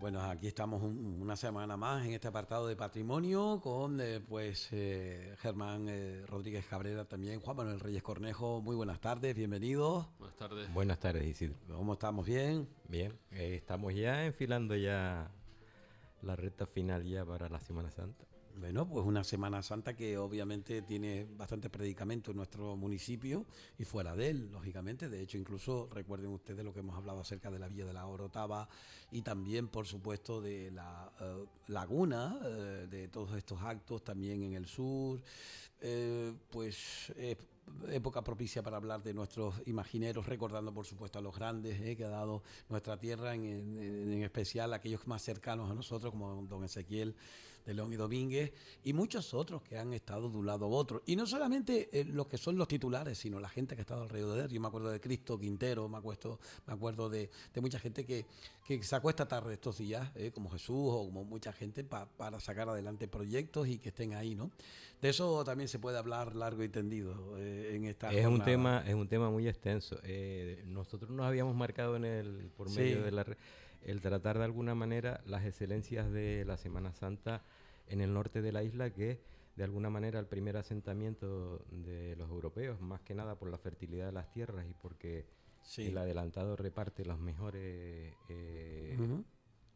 Bueno, aquí estamos una semana más en este apartado de patrimonio con Germán Rodríguez Cabrera también, Juan Manuel Reyes Cornejo. Muy buenas tardes, bienvenidos. Buenas tardes. Buenas tardes, Isidro. ¿Cómo estamos? ¿Bien? Bien, estamos ya enfilando ya la recta final ya para la Semana Santa. Bueno, pues una Semana Santa que obviamente tiene bastante predicamento en nuestro municipio y fuera de él, lógicamente. De hecho, incluso recuerden ustedes lo que hemos hablado acerca de la Villa de la Orotava y también, por supuesto, de la laguna, de todos estos actos también en el sur. Época propicia para hablar de nuestros imagineros, recordando por supuesto a los grandes que ha dado nuestra tierra, en especial aquellos más cercanos a nosotros, como don Ezequiel de León y Domínguez, y muchos otros que han estado de un lado u otro. Y no solamente los que son los titulares, sino la gente que ha estado alrededor de él. Yo me acuerdo de Cristo Quintero, me acuerdo de mucha gente que se acuesta tarde estos días, como Jesús o como mucha gente, para sacar adelante proyectos y que estén ahí, ¿no? De eso también se puede hablar largo y tendido en esta jornada. Es un tema muy extenso. Nosotros nos habíamos marcado por medio de el tratar de alguna manera las excelencias de la Semana Santa en el norte de la isla, que es de alguna manera el primer asentamiento de los europeos, más que nada por la fertilidad de las tierras y porque el adelantado reparte los mejores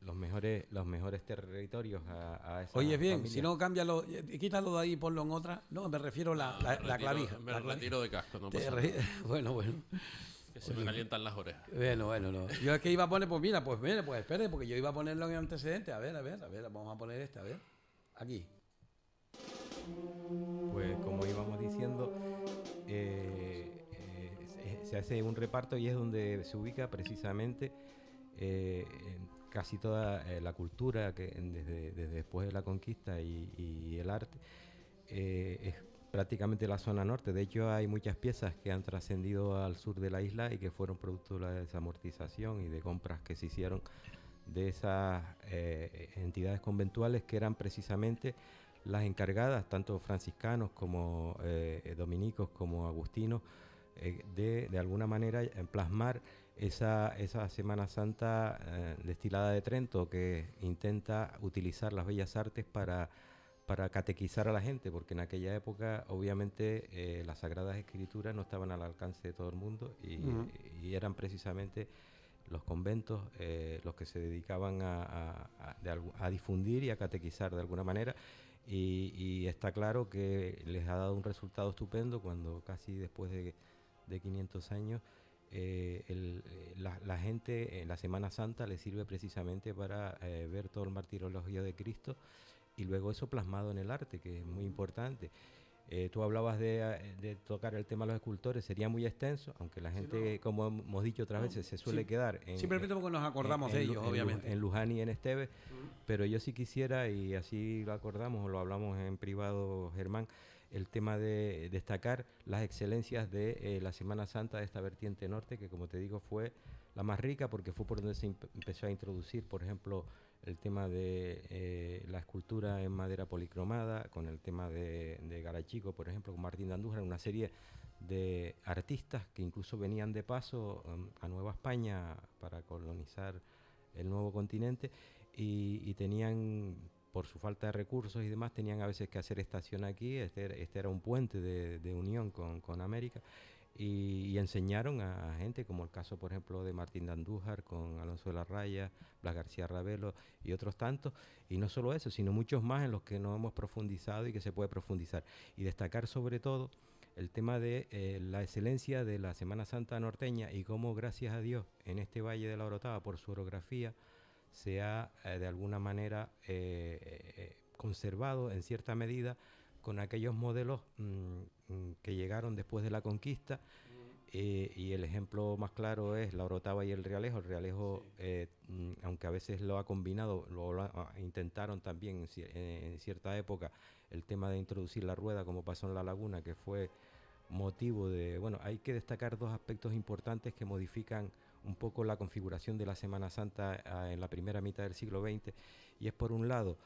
los mejores territorios a esa Oye, bien, familia. si no, cámbialo, quítalo de ahí y ponlo en otra. No, me refiero a la clavija. Me retiro de casco, no pasa nada. Bueno. Que se me calientan las orejas. Bueno, no. Yo es que iba a poner, pues espere, porque yo iba a ponerlo en antecedente. A ver, vamos a poner a ver. Aquí. Pues como íbamos diciendo, se hace un reparto y es donde se ubica precisamente casi toda la cultura que desde después de la conquista y el arte es prácticamente la zona norte. De hecho, hay muchas piezas que han trascendido al sur de la isla y que fueron producto de la desamortización y de compras que se hicieron de esas entidades conventuales que eran precisamente las encargadas, tanto franciscanos como dominicos como agustinos, de alguna manera plasmar esa Semana Santa destilada de Trento, que intenta utilizar las bellas artes para catequizar a la gente, porque en aquella época obviamente las Sagradas Escrituras no estaban al alcance de todo el mundo y eran precisamente los conventos los que se dedicaban a difundir y a catequizar de alguna manera, y está claro que les ha dado un resultado estupendo cuando casi después de 500 años la gente en la Semana Santa le sirve precisamente para ver todo el martirologio de Cristo y luego eso plasmado en el arte, que es muy importante. Tú hablabas de tocar el tema de los escultores, sería muy extenso, aunque la gente, como hemos dicho otras veces, se suele quedar simplemente porque nos acordamos de ellos, obviamente. En Luján y en Esteves, pero yo sí quisiera, y así lo acordamos o lo hablamos en privado, Germán, el tema de destacar las excelencias de la Semana Santa de esta vertiente norte, que como te digo fue la más rica porque fue por donde se empezó a introducir, por ejemplo, el tema de la escultura en madera policromada, con el tema de Garachico, por ejemplo, con Martín de Andújar, una serie de artistas que incluso venían de paso a Nueva España para colonizar el nuevo continente y tenían, por su falta de recursos y demás, tenían a veces que hacer estación aquí. Este era un puente de unión con América. Y enseñaron a gente, como el caso, por ejemplo, de Martín de Andújar con Alonso de la Raya, Blas García Ravelo y otros tantos. Y no solo eso, sino muchos más en los que no hemos profundizado y que se puede profundizar. Y destacar sobre todo el tema de la excelencia de la Semana Santa norteña y cómo, gracias a Dios, en este Valle de la Orotava, por su orografía, se ha de alguna manera conservado en cierta medida con aquellos modelos que llegaron después de la conquista, y el ejemplo más claro es la Orotava y el Realejo. El Realejo, aunque a veces lo ha combinado, intentaron también en cierta época el tema de introducir la rueda, como pasó en La Laguna, que fue motivo de... Bueno, hay que destacar dos aspectos importantes que modifican un poco la configuración de la Semana Santa en la primera mitad del siglo XX, y es por un lado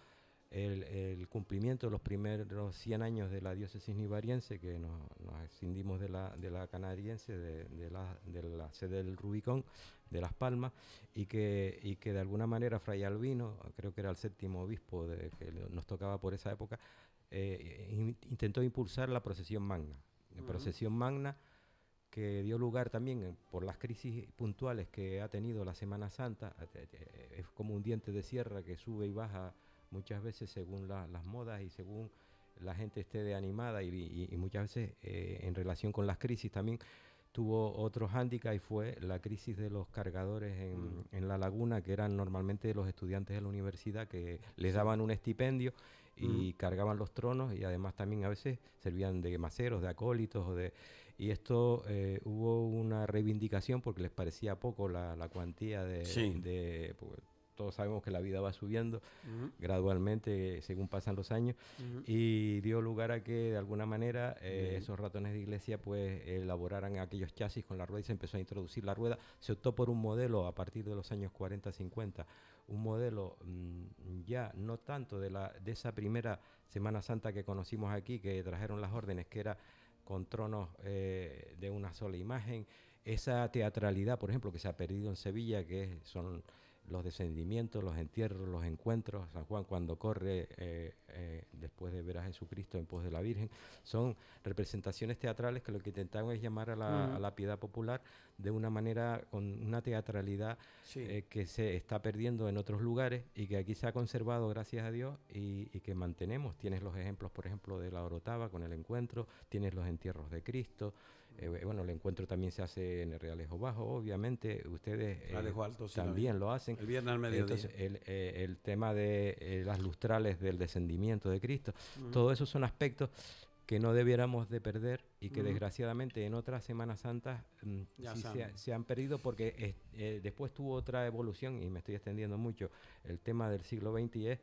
el cumplimiento de los primeros 100 años de la diócesis nivariense, que nos escindimos de la canariense, de la sede del Rubicón, de Las Palmas, y que de alguna manera Fray Albino, creo que era el 7º obispo que nos tocaba por esa época, intentó impulsar la procesión magna. Procesión magna que dio lugar también por las crisis puntuales que ha tenido la Semana Santa. Es como un diente de sierra que sube y baja muchas veces según las modas y según la gente esté de animada, y muchas veces en relación con las crisis también tuvo otro hándicap, y fue la crisis de los cargadores en La Laguna, que eran normalmente los estudiantes de la universidad que les daban un estipendio y cargaban los tronos, y además también a veces servían de maceros, de acólitos, y esto hubo una reivindicación porque les parecía poco la cuantía porque todos sabemos que la vida va subiendo gradualmente según pasan los años, y dio lugar a que de alguna manera esos ratones de iglesia pues elaboraran aquellos chasis con la rueda, y se empezó a introducir la rueda. Se optó por un modelo a partir de los años 40-50, un modelo ya no tanto de esa primera Semana Santa que conocimos aquí, que trajeron las órdenes, que era con tronos de una sola imagen. Esa teatralidad, por ejemplo, que se ha perdido en Sevilla, que son los descendimientos, los entierros, los encuentros, San Juan cuando corre después de ver a Jesucristo en pos de la Virgen, son representaciones teatrales que lo que intentaban es llamar a la piedad popular de una manera, con una teatralidad que se está perdiendo en otros lugares, y que aquí se ha conservado gracias a Dios, y que mantenemos. Tienes los ejemplos, por ejemplo, de la Orotava con el encuentro, tienes los entierros de Cristo. Bueno, el encuentro también se hace en el Realejo Bajo, obviamente. Ustedes Alto, sí, también lo hacen. El viernes al mediodía. Entonces, el tema de las lustrales del descendimiento de Cristo, todo eso son aspectos que no debiéramos de perder, y que desgraciadamente en otras Semanas Santas se han perdido, porque después tuvo otra evolución, y me estoy extendiendo mucho. El tema del siglo XX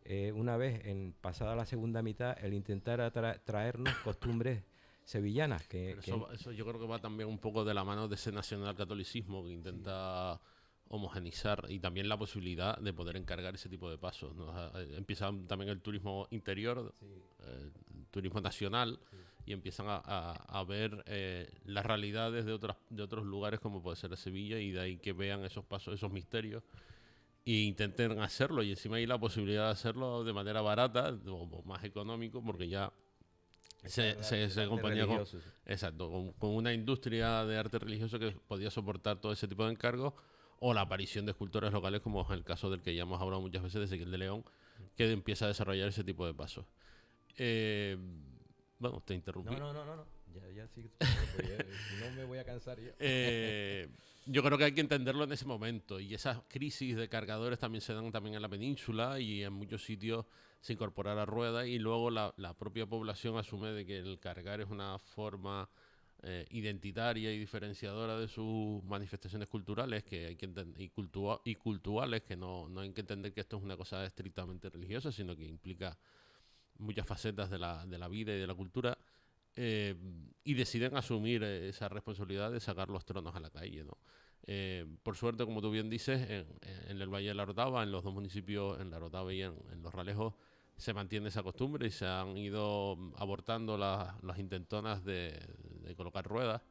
es, una vez pasada la segunda mitad, el intentar traernos costumbres sevillanas. Eso yo creo que va también un poco de la mano de ese nacionalcatolicismo que intenta homogenizar, y también la posibilidad de poder encargar ese tipo de pasos, ¿no? Empieza también el turismo interior, el turismo nacional, y empiezan a ver las realidades de otros lugares, como puede ser Sevilla, y de ahí que vean esos pasos, esos misterios, e intenten hacerlo, y encima hay la posibilidad de hacerlo de manera barata o más económico, porque ya se acompaña con una industria de arte religioso que podía soportar todo ese tipo de encargos, o la aparición de escultores locales, como es el caso del que ya hemos hablado muchas veces, de Ezequiel de León, que empieza a desarrollar ese tipo de pasos. Bueno, te interrumpí. No. Ya sí, no me voy a cansar yo. Yo creo que hay que entenderlo en ese momento, y esas crisis de cargadores también se dan también en la península, y en muchos sitios se incorpora la rueda, y luego la propia población asume de que el cargar es una forma identitaria y diferenciadora de sus manifestaciones culturales, que hay que entender, y culturales, que no hay que entender que esto es una cosa estrictamente religiosa, sino que implica muchas facetas de la vida y de la cultura, y deciden asumir esa responsabilidad de sacar los tronos a la calle, ¿no? Por suerte, como tú bien dices, en el Valle de la Orotava, en los dos municipios, en la Orotava y en Los Ralejos, se mantiene esa costumbre, y se han ido abortando las intentonas de colocar ruedas,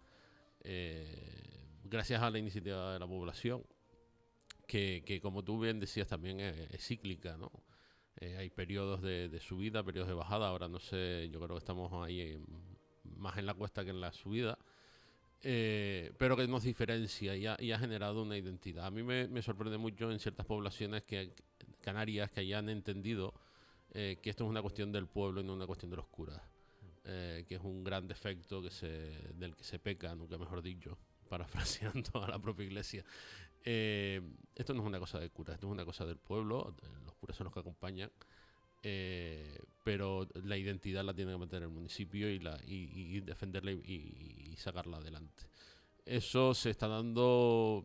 gracias a la iniciativa de la población, que como tú bien decías también es cíclica, ¿no? Hay periodos de subida, periodos de bajada. Ahora no sé, yo creo que estamos ahí más en la cuesta que en la subida, pero que nos diferencia y ha generado una identidad. A mí me sorprende mucho en ciertas poblaciones canarias que hayan entendido que esto es una cuestión del pueblo y no una cuestión de los curas, que es un gran defecto del que se peca, nunca mejor dicho, parafraseando a la propia iglesia. Esto no es una cosa de curas, esto es una cosa del pueblo. Los curas son los que acompañan, pero la identidad la tiene que mantener el municipio, y defenderla y sacarla adelante. Eso se está dando,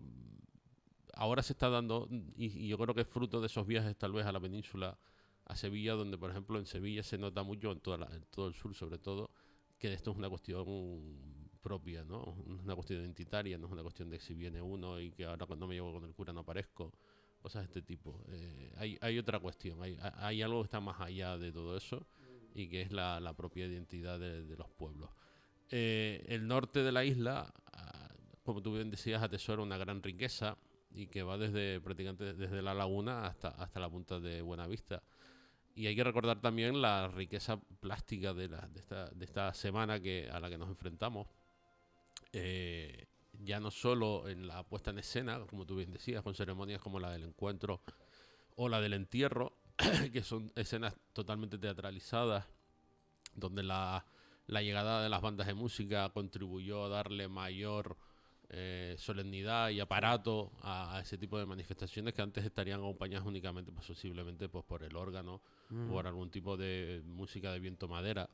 ahora se está dando, y yo creo que es fruto de esos viajes tal vez a la península, a Sevilla, donde por ejemplo en Sevilla se nota mucho, en todo el sur sobre todo, que esto es una cuestión propia, ¿no? Es una cuestión identitaria, no es una cuestión de si viene uno y que ahora cuando me llevo con el cura no aparezco, cosas de este tipo. Hay otra cuestión, hay algo que está más allá de todo eso y que es la propia identidad de los pueblos. El norte de la isla, como tú bien decías, atesora una gran riqueza y que va prácticamente desde la laguna hasta la punta de Buenavista. Y hay que recordar también la riqueza plástica de esta semana a la que nos enfrentamos. Ya no solo en la puesta en escena, como tú bien decías, con ceremonias como la del encuentro o la del entierro, que son escenas totalmente teatralizadas, donde la llegada de las bandas de música contribuyó a darle mayor solemnidad y aparato a ese tipo de manifestaciones que antes estarían acompañadas únicamente, pues, posiblemente pues, por el órgano o por algún tipo de música de viento madera.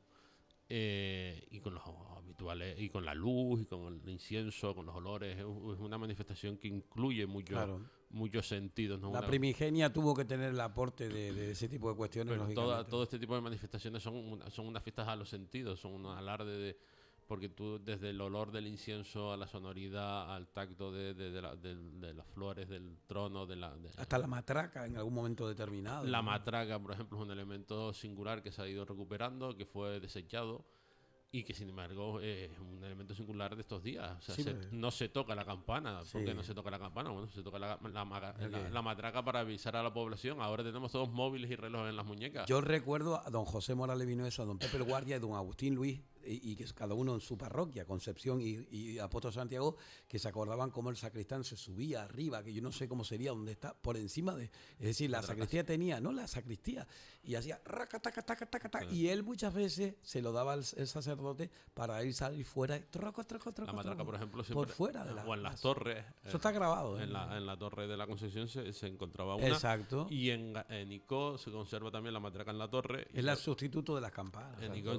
Y con los habituales, y con la luz, y con el incienso, con los olores. Es una manifestación que incluye muchos sentidos, ¿no? La primigenia tuvo que tener el aporte de ese tipo de cuestiones, lógicamente. Todo este tipo de manifestaciones son unas fiestas a los sentidos, son un alarde porque tú, desde el olor del incienso a la sonoridad, al tacto de las flores del trono, hasta la matraca en algún momento determinado. La matraca, por ejemplo, es un elemento singular que se ha ido recuperando, que fue desechado y que, sin embargo, es un elemento singular de estos días. O sea, sí, no se toca la campana. ¿Por qué no se toca la campana? Bueno, se toca la matraca para avisar a la población. Ahora tenemos todos móviles y relojes en las muñecas. Yo recuerdo a don José Morales Vinuesa, a don Pepe el Guardia y don Agustín Luis, y que cada uno en su parroquia, Concepción y Apóstol Santiago, que se acordaban cómo el sacristán se subía arriba, que yo no sé cómo sería, donde está, por encima de... Es decir, la sacristía tenía, no la sacristía, y hacía raca, taca, taca, taca, taca, y él muchas veces se lo daba el sacerdote para ir salir fuera, troco, la matraca, por ejemplo, por fuera de o en las torres. Eso está grabado. En la torre de la Concepción se encontraba una. Exacto. Y en Icó se conserva también la matraca en la torre. Es el sustituto de las campanas. En Icó,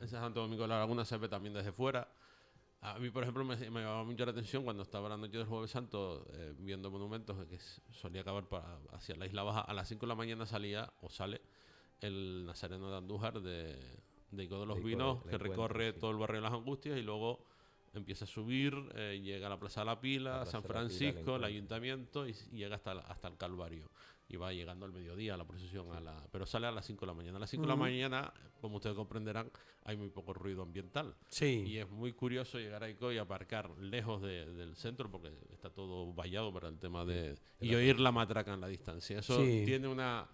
en Santo Domingo de la Laguna se ve también desde fuera. A mí, por ejemplo, me llamaba mucho la atención cuando estaba la noche del Jueves Santo viendo monumentos que solía acabar hacia la Isla Baja. A las 5 de la mañana sale el Nazareno de Andújar de Icó de los Vinos, que recorre todo el barrio de las Angustias y luego empieza a subir, llega a la Plaza de la Pila, San Francisco, el Ayuntamiento y llega hasta el Calvario. Y va llegando al mediodía la procesión, pero sale a las 5 de la mañana. A las 5 de la mañana, como ustedes comprenderán, hay muy poco ruido ambiental. Sí. Y es muy curioso llegar a Icó y aparcar lejos del centro, porque está todo vallado para el tema y oír la matraca en la distancia. Eso tiene una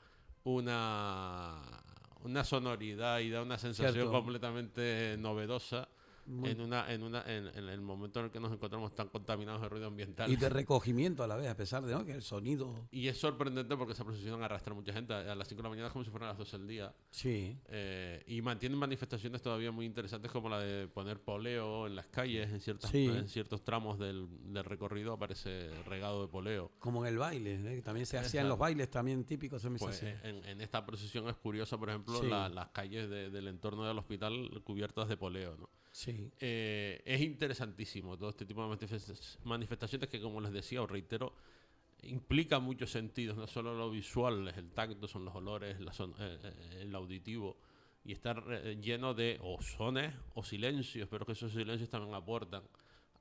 sonoridad y da una sensación completamente novedosa. En el momento en el que nos encontramos tan contaminados de ruido ambiental. Y de recogimiento a la vez, a pesar de que el sonido... Y es sorprendente porque esa procesión arrastra a mucha gente. A las 5 de la mañana es como si fueran las 12 del día. Sí. Y mantienen manifestaciones todavía muy interesantes, como la de poner poleo en las calles. En ciertos tramos del recorrido aparece regado de poleo. Como en el baile, también se hacían los bailes también típicos. Pues en esta procesión es curiosa, por ejemplo, las calles del entorno del hospital cubiertas de poleo, ¿no? Sí. Es interesantísimo todo este tipo de manifestaciones que, como les decía, os reitero, implica muchos sentidos, no solo lo visual, es el tacto, son los olores, el auditivo, y estar lleno de o sones o silencios, pero que esos silencios también aportan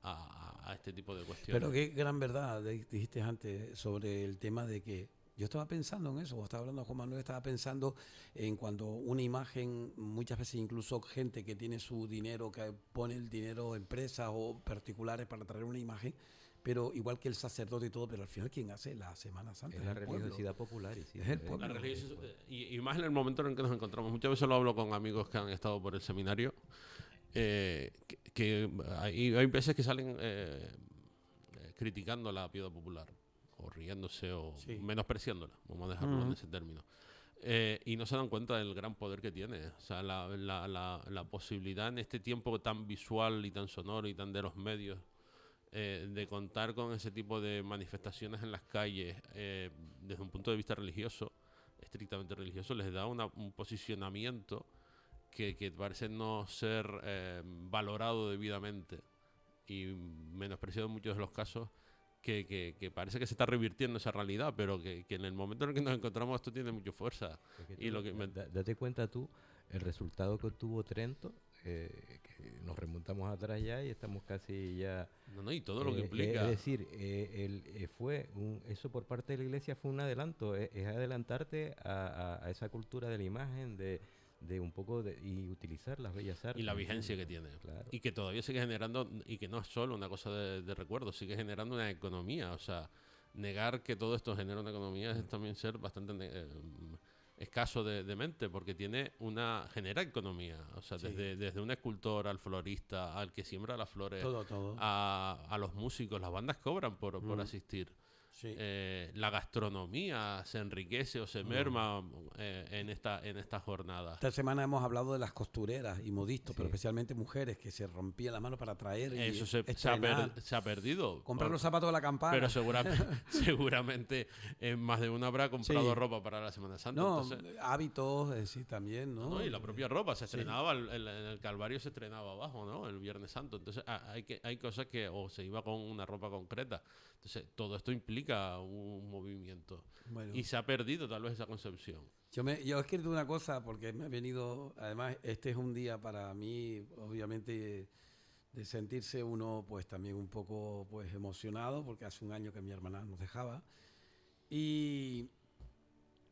a este tipo de cuestiones. Pero qué gran verdad dijiste antes sobre el tema de que yo estaba pensando en eso, estaba hablando con Juan Manuel, estaba pensando en cuando una imagen, muchas veces incluso gente que tiene su dinero, que pone el dinero, empresas o particulares para traer una imagen, pero igual que el sacerdote y todo, pero al final ¿quién hace la Semana Santa? Es la religiosidad popular. Es el pueblo. Y más en el momento en el que nos encontramos. Muchas veces lo hablo con amigos que han estado por el seminario, que hay veces que salen criticando la piedad popular, o riéndose o menospreciándola, vamos a dejarlo en ese término. Y no se dan cuenta del gran poder que tiene. O sea, la posibilidad en este tiempo tan visual y tan sonoro y tan de los medios, de contar con ese tipo de manifestaciones en las calles, desde un punto de vista religioso, estrictamente religioso, les da un posicionamiento que parece no ser valorado debidamente y menospreciado en muchos de los casos, que parece que se está revirtiendo esa realidad, pero que en el momento en el que nos encontramos esto tiene mucha fuerza. Date cuenta tú el resultado que obtuvo Trento que nos remontamos atrás ya y estamos casi ya... No, y todo lo que implica. Es decir, eso por parte de la Iglesia fue un adelanto, es adelantarte a esa cultura de la imagen, de un poco y utilizar las bellas artes. Y la vigencia que tiene. Claro. Y que todavía sigue generando, y que no es solo una cosa de recuerdo, sigue generando una economía. O sea, negar que todo esto genera una economía es también ser bastante escaso de mente, porque genera economía. O sea, Sí. desde un escultor al florista, al que siembra las flores, Todo. a los músicos, las bandas cobran por asistir. Sí. La gastronomía se enriquece o se merma en esta jornada. Esta semana hemos hablado de las costureras y modistas, Sí. pero especialmente mujeres que se rompían las manos para traer Eso y se ha perdido. comprar los zapatos de la campana. Pero seguramente más de uno habrá comprado Sí. ropa para la Semana Santa. No, Entonces, hábitos, sí, también, ¿no? ¿no? Y la propia ropa se Sí. estrenaba, en el Calvario se estrenaba abajo, ¿no? El Viernes Santo. Entonces hay cosas que o se iba con una ropa concreta. Entonces todo esto implica un movimiento. Bueno. Y se ha perdido tal vez esa concepción. Yo he escrito una cosa porque me ha venido, además este es un día para mí, obviamente, de sentirse uno pues también un poco pues emocionado, porque hace un año que mi hermana nos dejaba. Y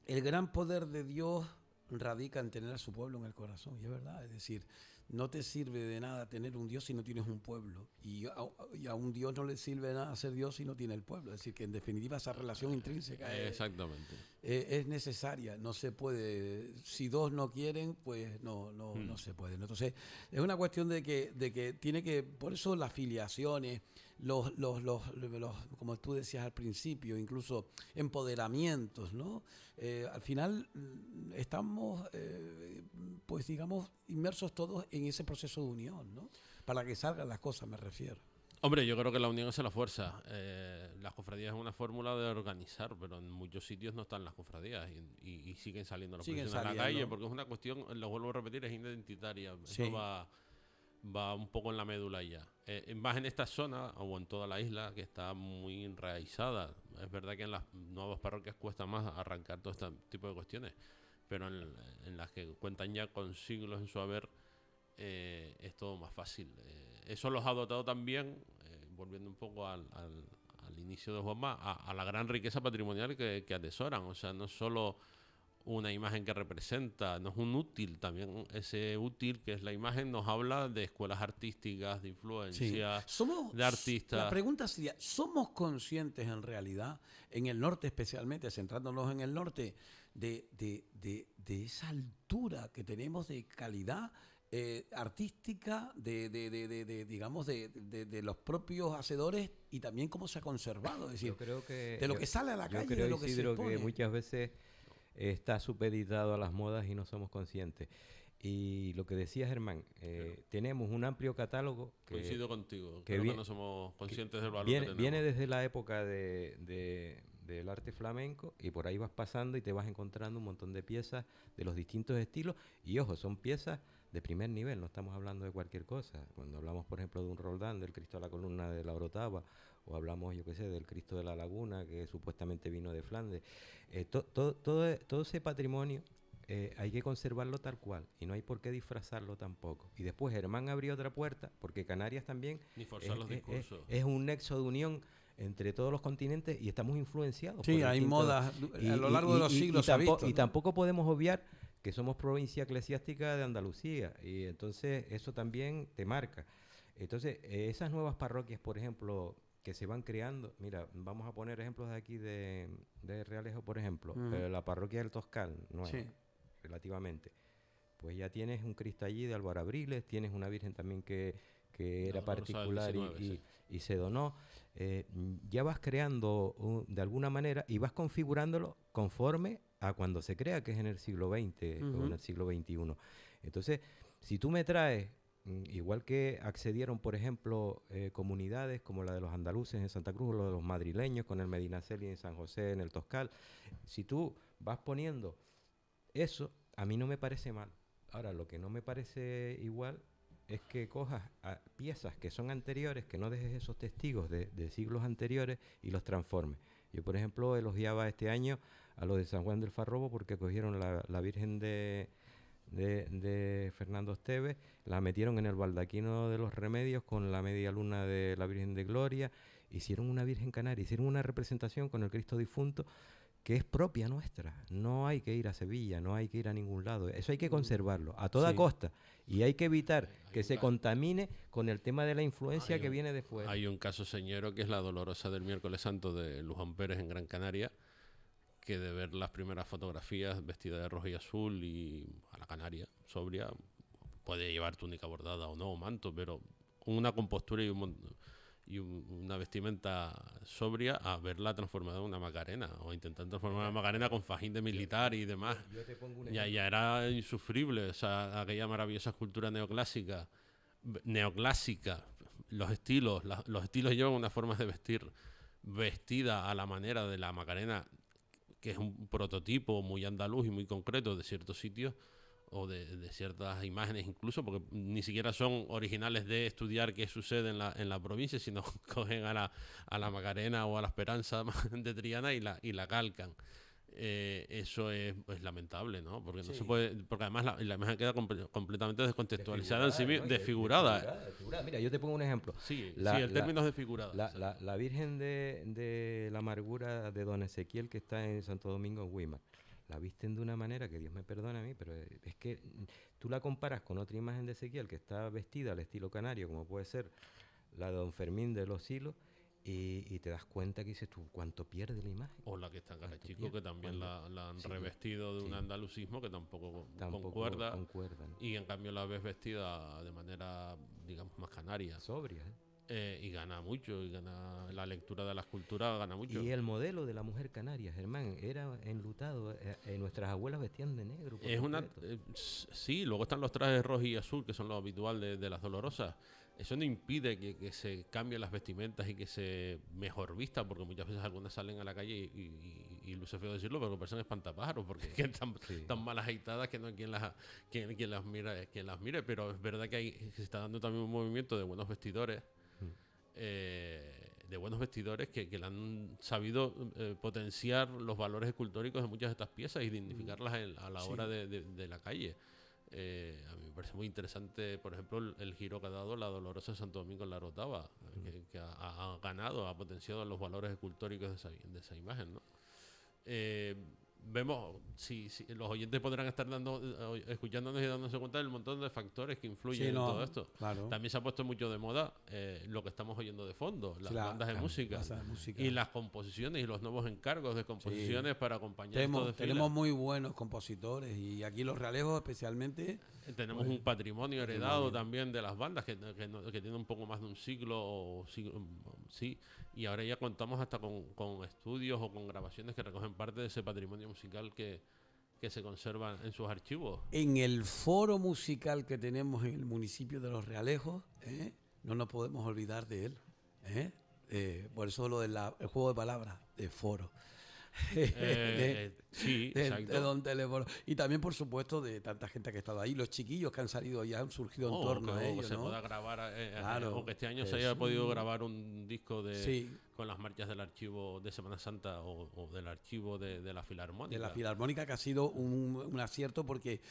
el gran poder de Dios radica en tener a su pueblo en el corazón, y es verdad, es decir, no te sirve de nada tener un Dios si no tienes un pueblo, y a un Dios no le sirve de nada ser Dios si no tiene el pueblo, es decir, que en definitiva esa relación intrínseca Exactamente. es necesaria, no se puede, si dos no quieren, pues no se puede. Entonces, es una cuestión de que tiene que, por eso las filiaciones, los como tú decías al principio, incluso empoderamientos, ¿no? Al final estamos, pues digamos, inmersos todos en ese proceso de unión, ¿no? Para que salgan las cosas, me refiero. Hombre, yo creo que la unión es la fuerza. Las cofradías es una fórmula de organizar, pero en muchos sitios no están las cofradías y siguen saliendo los profesionales a la calle, porque es una cuestión, lo vuelvo a repetir, es identitaria. Sí. Eso va un poco en la médula ya. Más en esta zona o en toda la isla, que está muy enraizada. Es verdad que en las nuevas parroquias cuesta más arrancar todo este tipo de cuestiones, pero en las que cuentan ya con siglos en su haber, es todo más fácil. Eso los ha dotado también, volviendo un poco al inicio de Juanma, a la gran riqueza patrimonial que atesoran. O sea, no solo una imagen que representa, no es un útil, también ese útil que es la imagen nos habla de escuelas artísticas, de influencia, de artistas. La pregunta sería, ¿somos conscientes en realidad, en el norte especialmente, centrándonos en el norte, de esa altura que tenemos de calidad artística digamos de los propios hacedores y también cómo se ha conservado? Es decir, Yo creo que, de lo que sale a la calle, creo, de lo que Isidro, se pone. que muchas veces está supeditado a las modas y no somos conscientes. Y lo que decía Germán, tenemos un amplio catálogo que coincido contigo, que creo viene, que no somos conscientes del valor que viene, tenemos. viene desde la época del arte flamenco, y por ahí vas pasando y te vas encontrando un montón de piezas de los distintos estilos, y ojo, son piezas de primer nivel, no estamos hablando de cualquier cosa. Cuando hablamos, por ejemplo, de un Roldán, del Cristo de la Columna de la Orotava, o hablamos, yo qué sé, del Cristo de la Laguna, que supuestamente vino de Flandes, todo ese patrimonio hay que conservarlo tal cual, y no hay por qué disfrazarlo tampoco. Y después Germán abrió otra puerta, porque Canarias también Ni forzar los discursos. es un nexo de unión entre todos los continentes, y estamos influenciados. Sí, por hay distintos- modas a lo largo de los siglos. se ha visto, y ¿no? tampoco podemos obviar que somos provincia eclesiástica de Andalucía, y entonces eso también te marca. Entonces, esas nuevas parroquias, por ejemplo, que se van creando, mira, vamos a poner ejemplos de aquí de Realejo, por ejemplo, la parroquia del Toscal, nueva, Sí. relativamente. Pues ya tienes un Cristo allí de Álvaro Abriles, tienes una Virgen también que era Dolorosa del particular 19, y se donó. Ya vas creando de alguna manera y vas configurándolo conforme a cuando se crea, que es en el siglo XX o en el siglo XXI. Entonces, si tú me traes, igual que accedieron, por ejemplo, comunidades como la de los andaluces en Santa Cruz, o la de los madrileños con el Medinaceli en San José, en el Toscal, si tú vas poniendo eso, a mí no me parece mal. Ahora, lo que no me parece igual es que cojas piezas que son anteriores, que no dejes esos testigos de siglos anteriores y los transformes. Yo, por ejemplo, elogiaba este año a los de San Juan del Farrobo porque cogieron la Virgen de de Fernando Esteves, la metieron en el baldaquino de los Remedios con la media luna de la Virgen de Gloria, hicieron una Virgen Canaria, hicieron una representación con el Cristo difunto que es propia nuestra. No hay que ir a Sevilla, no hay que ir a ningún lado. Eso hay que conservarlo a toda costa. Y hay que evitar que se contamine con el tema de la influencia que viene de fuera. Hay un caso señero que es la Dolorosa del Miércoles Santo de Luján Pérez en Gran Canaria, que de ver las primeras fotografías vestida de rojo y azul y a la canaria, sobria, puede llevar túnica bordada o no, manto, pero una compostura y una vestimenta sobria, a verla transformada en una Macarena o intentar transformar una Macarena con fajín de militar y demás. Ya era insufrible, o sea, aquella maravillosa escultura neoclásica, los estilos llevan unas formas de vestir vestida a la manera de la Macarena, que es un prototipo muy andaluz y muy concreto de ciertos sitios o de ciertas imágenes incluso, porque ni siquiera son originales de estudiar qué sucede en la provincia, sino cogen a la Macarena o a la Esperanza de Triana y la calcan. Eso es lamentable, ¿no? Porque no se puede, porque además la imagen queda completamente descontextualizada, desfigurada. Mira, yo te pongo un ejemplo. El término es desfigurada. La Virgen de la Amargura de Don Ezequiel, que está en Santo Domingo, en Weimar, la visten de una manera que Dios me perdone a mí, pero es que tú la comparas con otra imagen de Ezequiel que está vestida al estilo canario, como puede ser la de Don Fermín de los Silos, y te das cuenta que dices tú, ¿cuánto pierde la imagen? O la que está en Carachico, que también la han revestido de un andalucismo que tampoco concuerda. Y en cambio la ves vestida de manera, digamos, más canaria. Sobria, y gana mucho, la lectura de la escultura gana mucho. Y el modelo de la mujer canaria, Germán, era enlutado. Nuestras abuelas vestían de negro. Sí, luego están los trajes rojo y azul, que son lo habitual de las Dolorosas. Eso no impide que se cambien las vestimentas y que se mejor vista, porque muchas veces algunas salen a la calle y luce feo decirlo, pero parecen espantapájaros, porque están tan mal ajeitadas que no hay quien las mire. Pero es verdad que se está dando también un movimiento de buenos vestidores, que le han sabido potenciar los valores escultóricos de muchas de estas piezas y dignificarlas a la hora de la calle. A mí me parece muy interesante, por ejemplo, el giro que ha dado la Dolorosa de Santo Domingo en la Orotava, que ha ganado, ha potenciado los valores escultóricos de esa imagen, ¿no? Vemos, si los oyentes podrán estar escuchándonos y dándose cuenta del montón de factores que influyen en todo esto. Claro. También se ha puesto mucho de moda lo que estamos oyendo de fondo, las bandas de música y las composiciones y los nuevos encargos de composiciones para acompañar tenemos muy buenos compositores y aquí los Realejos especialmente. Tenemos un patrimonio heredado también de las bandas que tiene un poco más de un siglo, y ahora ya contamos hasta con estudios o con grabaciones que recogen parte de ese patrimonio musical que se conserva en sus archivos. En el foro musical que tenemos en el municipio de Los Realejos, no nos podemos olvidar de él. Por eso lo del juego de palabras, de foro. Exacto. De Don Teléfono. Y también, por supuesto, de tanta gente que ha estado ahí, los chiquillos que han salido y han surgido en torno a ellos. Se pueda grabar, o que este año se haya podido grabar un disco con las marchas del archivo de Semana Santa o del archivo de la Filarmónica. De la Filarmónica, que ha sido un acierto, porque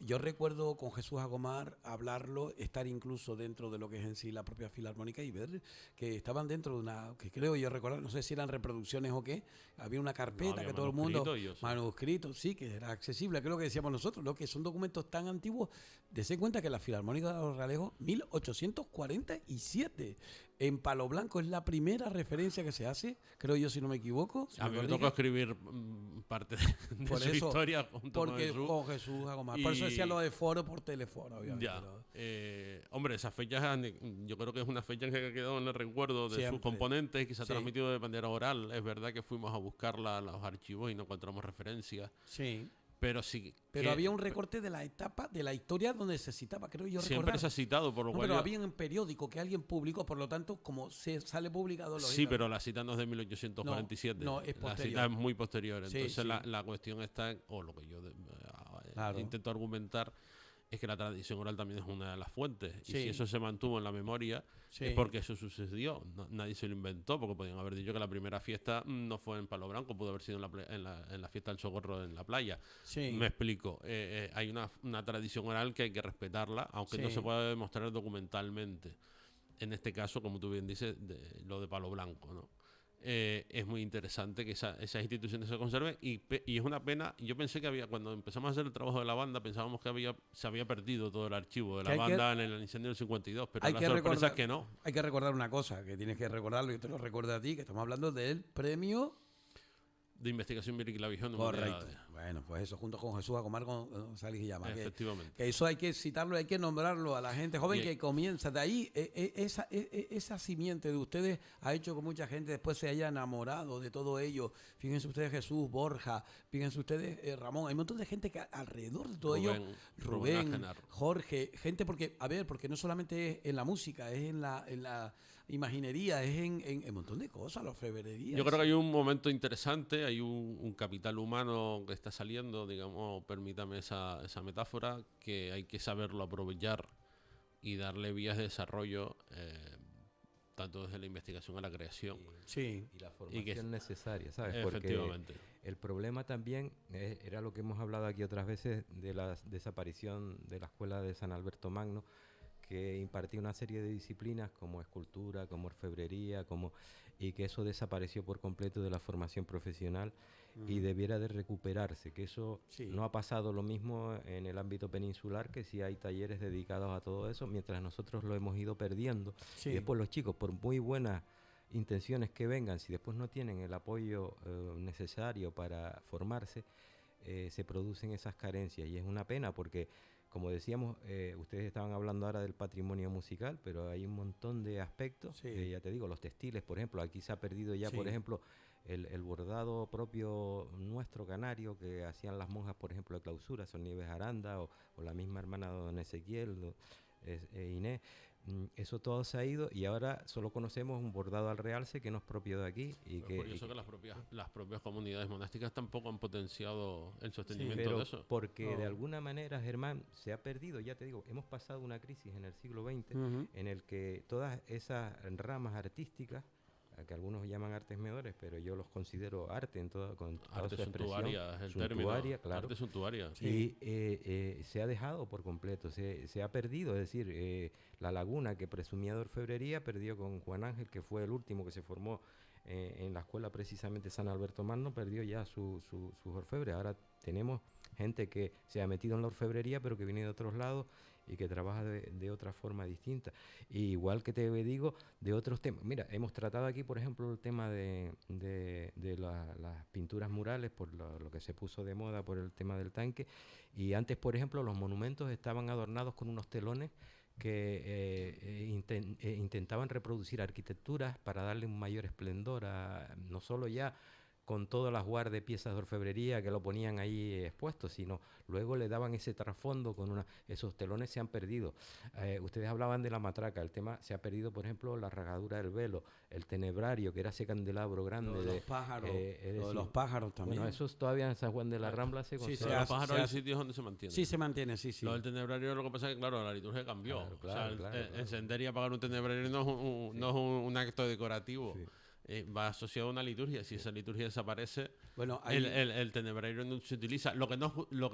yo recuerdo con Jesús Agomar hablarlo, estar incluso dentro de lo que es en sí la propia Filarmónica y ver que estaban dentro de una, que creo yo recordar, no sé si eran reproducciones o qué, había una carpeta que todo el mundo, manuscrito, que era accesible, que es lo que decíamos nosotros, lo que son documentos tan antiguos. Dese cuenta que la Filarmónica de Los Realejos, 1847, en palo blanco, es la primera referencia que se hace, creo yo, si no me equivoco. A mí me tocó escribir parte de su historia junto con Jesús Agomar. Por eso decía lo de foro por teleforo, obviamente. Hombre, esas fechas, yo creo que es una fecha que ha quedado en el recuerdo de sus componentes y que se ha transmitido de manera oral. Es verdad que fuimos a buscarla a los archivos y no encontramos referencias. Sí. Pero sí. Pero había un recorte de la etapa de la historia donde se citaba, creo yo. Siempre se ha citado, por lo cual. Pero había un periódico que alguien publicó, por lo tanto, como se sale publicado. Sí, pero la cita no es de 1847. No, es posterior. La cita es muy posterior. Entonces la cuestión está, o lo que yo intento argumentar, es que la tradición oral también es una de las fuentes. Y Sí. si eso se mantuvo en la memoria, Sí. es porque eso sucedió. Nadie se lo inventó, porque podían haber dicho que la primera fiesta no fue en Palo Blanco, pudo haber sido en la fiesta del Socorro en la playa. Sí. Me explico. Hay una tradición oral que hay que respetarla, aunque no Sí. se pueda demostrar documentalmente. En este caso, como tú bien dices, lo de Palo Blanco, ¿no? Es muy interesante que esas instituciones se conserven y es una pena. Yo pensé que cuando empezamos a hacer el trabajo de la banda, pensábamos que se había perdido todo el archivo de la banda en el incendio del 52, pero la sorpresa es que no. Hay que recordar una cosa, que tienes que recordarlo, yo te lo recuerdo a ti, que estamos hablando del premio... De investigación Miric Clavijón de Correcto. Humanidades. Bueno, pues eso junto con Jesús Acomar González y Llama. Efectivamente. Que eso hay que citarlo, hay que nombrarlo a la gente joven que comienza. De ahí, esa simiente de ustedes ha hecho que mucha gente después se haya enamorado de todo ello. Fíjense ustedes Jesús, Borja, fíjense ustedes Ramón. Hay un montón de gente que alrededor de todo ello, Rubén, Jorge, gente porque no solamente es en la música, es en la imaginería, es en un montón de cosas, la orfebrería. Yo creo que hay un momento interesante, hay un capital humano que está saliendo, digamos, permítame esa metáfora, que hay que saberlo aprovechar y darle vías de desarrollo, tanto desde la investigación a la creación. Sí. Y la formación necesaria, ¿sabes? Efectivamente. Porque el problema también era lo que hemos hablado aquí otras veces de la desaparición de la escuela de San Alberto Magno, que impartía una serie de disciplinas como escultura, como orfebrería, y que eso desapareció por completo de la formación profesional y debiera de recuperarse, que eso no ha pasado lo mismo en el ámbito peninsular, que sí hay talleres dedicados a todo eso, mientras nosotros lo hemos ido perdiendo. Y después los chicos, por muy buenas intenciones que vengan, si después no tienen el apoyo necesario para formarse, se producen esas carencias, y es una pena porque, como decíamos, ustedes estaban hablando ahora del patrimonio musical, pero hay un montón de aspectos. Ya te digo, los textiles, por ejemplo, aquí se ha perdido ya, por ejemplo, el bordado propio nuestro canario que hacían las monjas, por ejemplo, de clausura, Son Nieves Aranda o la misma hermana de don Ezequiel, Inés. Eso todo se ha ido y ahora solo conocemos un bordado al realce que no es propio de aquí. Y pero por eso que las propias comunidades monásticas tampoco han potenciado el sostenimiento de eso. Porque de alguna manera, Germán, se ha perdido, ya te digo, hemos pasado una crisis en el siglo XX en el que todas esas ramas artísticas, que algunos llaman artes menores, pero yo los considero arte en toda su expresión. Suntuaria, claro. Arte suntuaria. Y se ha dejado por completo, se ha perdido, es decir, La Laguna, que presumía de orfebrería, perdió con Juan Ángel, que fue el último que se formó en la escuela precisamente San Alberto Magno, perdió ya sus orfebres. Ahora tenemos gente que se ha metido en la orfebrería, pero que viene de otros lados y que trabaja de otra forma distinta. Y igual que te digo, de otros temas. Mira, hemos tratado aquí, por ejemplo, el tema de las pinturas murales, por lo que se puso de moda por el tema del tanque. Y antes, por ejemplo, los monumentos estaban adornados con unos telones que intentaban reproducir arquitecturas para darle un mayor esplendor no solo ya con todas las guardas de piezas de orfebrería que lo ponían ahí expuestos, sino luego le daban ese trasfondo con esos telones se han perdido. Ustedes hablaban de la matraca, el tema se ha perdido, por ejemplo, la ragadura del velo, el tenebrario, que era ese candelabro grande. Los pájaros, los pájaros también. Bueno, eso todavía en San Juan de la Rambla se conserva. Los pájaros hay sitios donde se mantienen. Sí, se mantiene, sí. Lo del tenebrario, lo que pasa es que, claro, la liturgia cambió. Claro, encender y apagar un tenebrario no es un acto decorativo. Sí. Va asociado a una liturgia. Si esa liturgia desaparece, bueno, el tenebrario no se utiliza. Lo que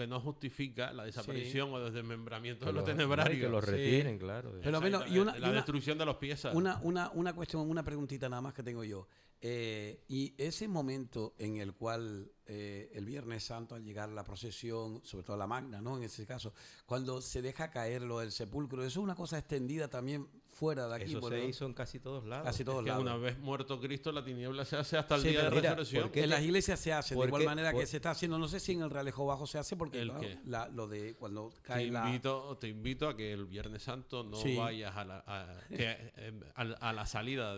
no justifica la desaparición o el desmembramiento de los tenebrarios. Que los retiren, claro. Pero menos, la destrucción de las piezas. Una cuestión, una preguntita nada más que tengo yo. Y ese momento en el cual el Viernes Santo, al llegar la procesión, sobre todo la Magna, ¿no? En ese caso, cuando se deja caer lo del sepulcro, eso es una cosa extendida también fuera de aquí. Eso se hizo en casi todos lados. Casi todos lados. Una vez muerto Cristo, la tiniebla se hace hasta el día de resurrección. En las iglesias se hace, de igual manera que se está haciendo. No sé si en el Realejo Bajo se hace, porque lo de cuando cae te invito a que el Viernes Santo no vayas a la salida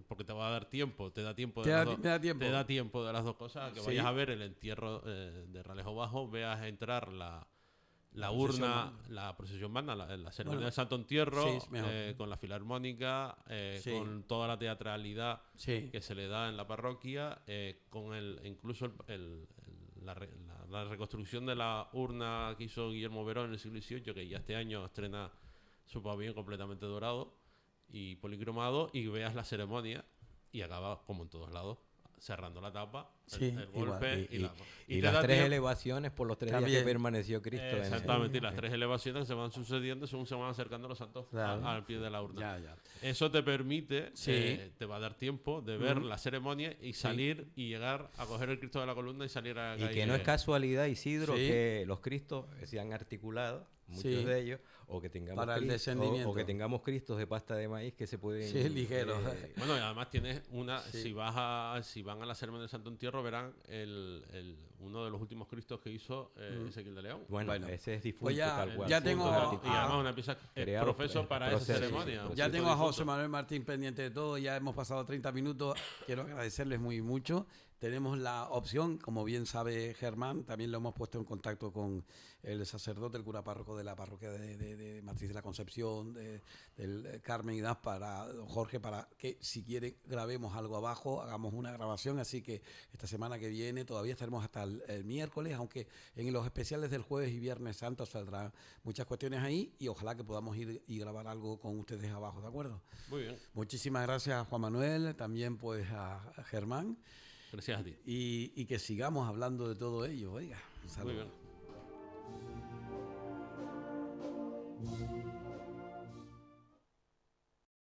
porque te va a dar tiempo. Te da tiempo de las dos cosas, que vayas a ver el entierro de Realejo Bajo, veas entrar la urna, la procesión magna, la ceremonia del Santo Entierro, con la filarmónica, con toda la teatralidad que se le da en la parroquia, con incluso la reconstrucción de la urna que hizo Guillermo Verón en el siglo XVIII, que ya este año estrena su pabellón completamente dorado y policromado, y veas la ceremonia y acaba, como en todos lados, cerrando la tapa, el golpe y te las da 3 tiempo. elevaciones por los 3 días También. que permaneció Cristo. Exactamente, y las 3 elevaciones que se van sucediendo según se van acercando los santos al pie de la urna. Ya. Eso te permite, Sí. te va a dar tiempo de ver la ceremonia y salir y llegar a coger el Cristo de la columna y salir a la calle. Y que no es casualidad, Isidro, Sí. que los Cristos se han articulado, muchos Sí. de ellos, o que tengamos Para el descendimiento. o que tengamos Cristos de pasta de maíz que se pueden... Sí, ligeros. Bueno, y además tienes una, Sí. si van a la ceremonia del Santo Entierro, verán uno de los últimos Cristos que hizo Ezequiel de León. Bueno, Bueno, ese es difunto pues ya- tal cual. ya sí, tengo- toda la Y además una pieza Creado, profeso para esa proceso, ceremonia. sí, un Ya Cristo tengo a difunto. José Manuel Martín pendiente de todo, ya hemos pasado 30 minutos, quiero agradecerles muy mucho. Tenemos la opción, como bien sabe Germán, también lo hemos puesto en contacto con el sacerdote, el cura párroco de la parroquia de Matriz de la Concepción, del Carmen y Das, para don Jorge, para que si quiere grabemos algo abajo, hagamos una grabación, así que esta semana que viene todavía estaremos hasta el miércoles, aunque en los especiales del jueves y viernes santo saldrán muchas cuestiones ahí y ojalá que podamos ir y grabar algo con ustedes abajo, ¿de acuerdo? Muy bien, Muchísimas gracias a Juan Manuel, también pues a Germán. gracias a ti. Y que sigamos hablando de todo ello. Oiga, un Muy saludo. bien.